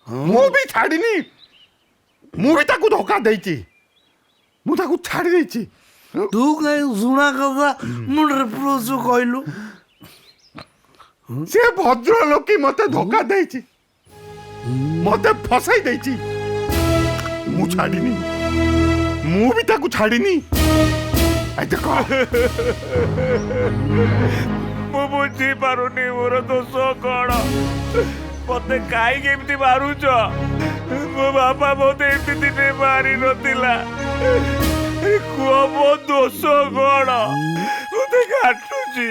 ମୁଁ ବି ଛାଡ଼ିନି ମୁଁ ବି ତାକୁ ଧୋକା ଦେଇଛି ମୁଁ ତାକୁ ଛାଡ଼ି ଦେଇଛି ତୁ କାହିଁ ଶୁଣା କଥା ମୁଣ୍ଡରେ ପୁରଉଛୁ କହିଲୁ? ସେ ଭଦ୍ର ଲୋକି ମତେ ଧୋକା ଦେଇଛି ମତେ ଫସାଇ ଦେଇଛି ମୁଁ ଛାଡ଼ିନି ମୁଁ ବି ତାକୁ ଛାଡ଼ିନି ଦେଖ ମୁଁ ବୁଝିପାରୁନି ମୋର ଦୋଷ କ'ଣ ମତେ କାହିଁକି ଏମିତି ମାରୁଛ ମୋ ବାପା ମତେ ଏମିତି ଦିନେ ମାରି ନଥିଲା କୁହ ମୋ ଦୋଷ କ'ଣ ମତେ କାଟୁଛି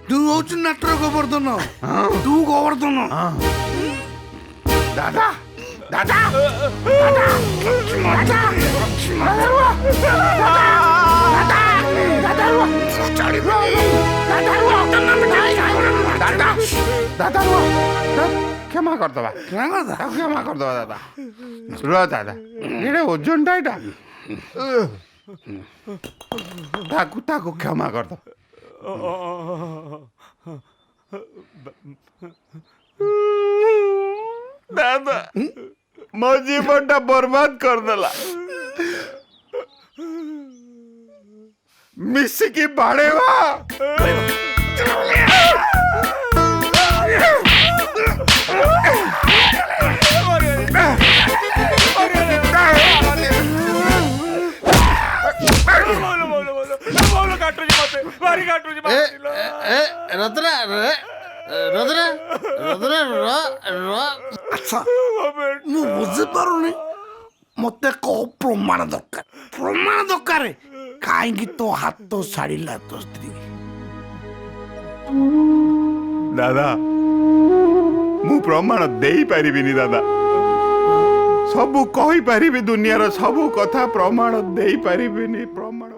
ତୁ ହଉଛୁ ନାଟର ଗୋବର୍ଦ୍ଧନ ତୁ ଗୋବର୍ଦ୍ଧନ ଦାଦା ଦାଦା ଦାଦା ଦାଦା କ୍ଷମା କରିଦବା କ୍ଷମା କରିଦବା ଦାଦା ରୁହ ଦାଦା ଏଇଟା ଓଜନଟା ଏଇଟା ତାକୁ କ୍ଷମା କରିଦବା ଦାଦା ମୋ ଜୀବନଟା ବର୍ବାଦ କରିଦେଲା ମିଶିକି ବାଡ଼େଇବା ମୁଁ ବୁଝିପାରୁନି ମତେ କହ ପ୍ରମାଣ ଦରକାର କାହିଁକି ତୋ ହାତ ଛାଡ଼ିଲା ତୋ ସ୍ତ୍ରୀ? ଦାଦା ମୁଁ ପ୍ରମାଣ ଦେଇପାରିବିନି ଦାଦା ସବୁ କହିପାରିବି ଦୁନିଆର ସବୁ କଥା ପ୍ରମାଣ ଦେଇପାରିବିନି ପ୍ରମାଣ